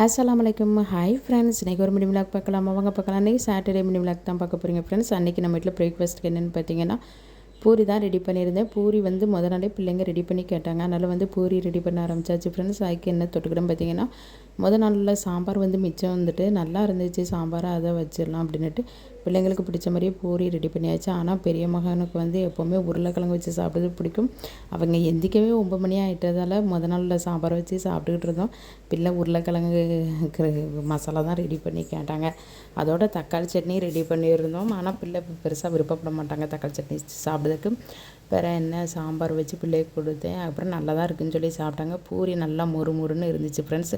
அஸ்ஸலாமு hi friends, இன்றைக்கி ஒரு மினி விளாக் பார்க்கலாம். அவங்க பார்க்கலாம். இன்றைக்கி சாட்டர்டே மினி விளாக் தான் பார்க்க போகிறீங்க ஃப்ரெண்ட்ஸ். அன்றைக்கி நம்ம வீட்டில் பிரேக்ஃபாஸ்ட்டுக்கு என்னென்னு பார்த்தீங்கன்னா பூரி தான் ரெடி பண்ணியிருந்தேன். பூரி மொதல் நாளே பிள்ளைங்க ரெடி பண்ணி கேட்டாங்க. அதனால் பூரி ரெடி பண்ண ஆரம்பிச்சாச்சு ஃப்ரெண்ட்ஸ். அதுக்கு என்ன தொட்டுக்கிட்டோம் பார்த்தீங்கன்னா நாளில் சாம்பார் மிச்சம் நல்லா இருந்துச்சு. சாம்பாரை அதை வச்சிடலாம் அப்படின்ட்டு பிள்ளைங்களுக்கு பிடிச்ச மாதிரியே பூரி ரெடி பண்ணியாச்சு. ஆனால் பெரிய மகனுக்கு எப்போவுமே உருளைக்கிழங்கு வச்சு சாப்பிட்றது பிடிக்கும். அவங்க எந்திக்கவே 9 மணி ஆகிட்டதால் நாளில் சாம்பார் வச்சு சாப்பிட்டுக்கிட்டு இருந்தோம். பிள்ளை உருளைக்கிழங்கு மசாலா தான் ரெடி பண்ணி கேட்டாங்க. அதோட தக்காளி சட்னி ரெடி பண்ணியிருந்தோம். ஆனால் பிள்ளை பெருசாக விருப்பப்பட மாட்டாங்க தக்காளி சட்னி சாப்பிட்றதுக்கு. வேறு என்ன சாம்பார் வச்சு பிள்ளைக்கு கொடுத்தேன். அப்புறம் நல்லா தான் இருக்குதுன்னு சொல்லி சாப்பிட்டாங்க. பூரி நல்லா மொறுன்னு இருந்துச்சு ஃப்ரெண்ட்ஸ்.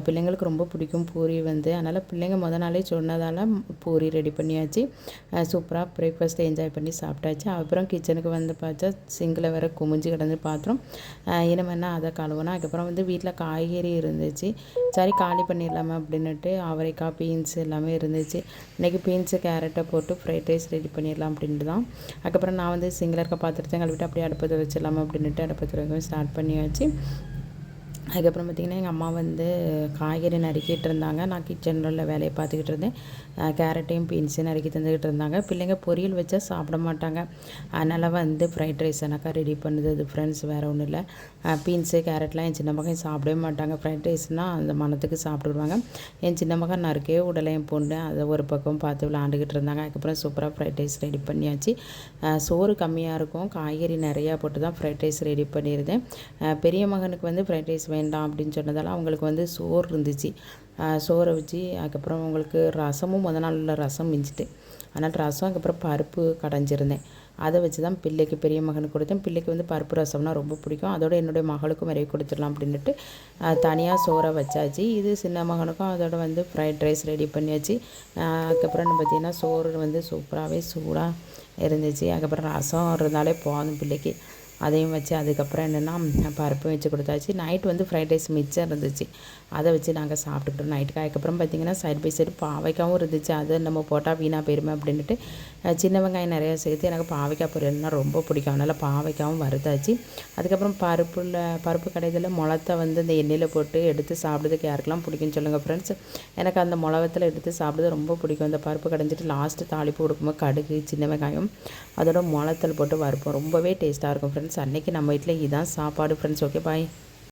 பிள்ளைங்களுக்கு ரொம்ப பிடிக்கும் பூரி அதனால் பிள்ளைங்க மொதல் நாளே சொன்னதால் பூரி ரெடி பண்ணியாச்சு. சூப்பராக பிரேக்ஃபாஸ்ட்டை என்ஜாய் பண்ணி சாப்பிட்டாச்சு. அப்புறம் கிச்சனுக்கு பார்த்தா சிங்கில் வேறு குமிஞ்சு கிடந்து பாத்திரம். இனிமேனா அதை கழுவுனா. அதுக்கப்புறம் வீட்டில் காய்கறி இருந்துச்சு. சரி காலி பண்ணிடலாமா அப்படின்னுட்டு அவரைக்காய் பீன்ஸ் எல்லாமே இருந்துச்சு. இன்றைக்கி பீன்ஸு கேரட்டை போட்டு ஃப்ரைட் ரைஸ் ரெடி பண்ணிடலாம் அப்படின்ட்டு தான். அதுக்கப்புறம் நான் சிங்கில் இருக்க பாத்திரத்தை கழுவிட்டு அப்படியே அடுப்பத்தை வச்சிடலாமா அப்படின்ட்டு அடுப்பத்தை வைக்க ஸ்டார்ட் பண்ணியாச்சு. அதுக்கப்புறம் பார்த்திங்கன்னா எங்கள் அம்மா காய்கறி நறுக்கிட்டு இருந்தாங்க. நான் கிச்சனில் உள்ள வேலையை பார்த்துக்கிட்டு இருந்தேன். கேரட்டையும் பீன்ஸையும் நறுக்கி தந்துக்கிட்டு இருந்தாங்க. பிள்ளைங்க பொரியல் வச்சா சாப்பிட மாட்டாங்க. அதனால் ஃப்ரைட் ரைஸ் எனக்கா ரெடி பண்ணுது ஃப்ரெண்ட்ஸ். வேறு ஒன்றும் இல்லை. பீன்ஸு கேரட்லாம் என் சின்ன மகன் சாப்பிடவே மாட்டாங்க. ஃப்ரைட் ரைஸ்னால் அந்த மனத்துக்கு சாப்பிடுவாங்க. என் சின்ன மகன் நறுக்கவே உடலை என் பொண்ணு அதை ஒரு பக்கம் பார்த்து விளாண்டுக்கிட்டு இருந்தாங்க. அதுக்கப்புறம் சூப்பராக ஃப்ரைட் ரைஸ் ரெடி பண்ணியாச்சு. சோறு கம்மியாக இருக்கும், காய்கறி நிறையா போட்டு தான் ஃப்ரைட் ரைஸ் ரெடி பண்ணியிருந்தேன். பெரிய மகனுக்கு ஃப்ரைட் ரைஸ் வேண்டாம் அப்படின்னு சொன்னதால் அவங்களுக்கு சோறு இருந்துச்சு. சோறை வச்சு அதுக்கப்புறம் அவங்களுக்கு ரசமும் மொதல் நாள் உள்ள ரசம் மிஞ்சிட்டு, அதனால் ரசம் அதுக்கப்புறம் பருப்பு கடைஞ்சிருந்தேன். அதை வச்சு தான் பிள்ளைக்கு பெரிய மகனுக்கு கொடுத்தேன். பிள்ளைக்கு பருப்பு ரசம்னா ரொம்ப பிடிக்கும். அதோட என்னுடைய மகளுக்கும் நிறைய கொடுத்துடலாம் அப்படின்ட்டு தனியாக சோறை வச்சாச்சு. இது சின்ன மகனுக்கும் அதோட ஃப்ரைட் ரைஸ் ரெடி பண்ணியாச்சு. அதுக்கப்புறம் பார்த்திங்கன்னா சோறு சூப்பராகவே சூடாக இருந்துச்சு. அதுக்கப்புறம் ரசம் இருந்தாலே போதும் பிள்ளைக்கு. அதையும் வச்சு அதுக்கப்புறம் என்னென்னா பருப்பும் வச்சு கொடுத்தாச்சு. நைட் ஃப்ரைட் ரைஸ் மிச்சம் இருந்துச்சு. அதை வச்சு நாங்கள் சாப்பிட்டுக்கிட்டோம் நைட்டுக்கு. அதுக்கப்புறம் பார்த்திங்கன்னா சைடு பை சைடு பாவைக்காவும் இருந்துச்சு. அதை நம்ம போட்டால் வீணாக போயிருமே அப்படின்ட்டு சின்ன வெங்காயம் நிறையா சேர்த்து எனக்கு பாவைக்காய் பொரியல்னால் ரொம்ப பிடிக்கும். அதனால் பாவைக்காவும் வறுத்தாச்சு. அதுக்கப்புறம் பருப்பு கடையில் முளத்தை இந்த எண்ணெயில் போட்டு எடுத்து சாப்பிட்றதுக்கு யாருக்கெல்லாம் பிடிக்குன்னு சொல்லுங்கள் ஃப்ரெண்ட்ஸ். எனக்கு அந்த முளவத்தில் எடுத்து சாப்பிட்றது ரொம்ப பிடிக்கும். அந்த பருப்பு கடைஞ்சிட்டு லாஸ்ட்டு தாளிப்பு கொடுக்கும்போது கடுகு சின்ன வெங்காயம் அதோட முளத்தில் போட்டு வறுப்போம். ரொம்பவே டேஸ்ட்டாக இருக்கும் ஃப்ரெண்ட்ஸ். அன்றைக்கி நம்ம வீட்டில் இதுதான் சாப்பாடு ஃப்ரெண்ட்ஸ். Okay bye.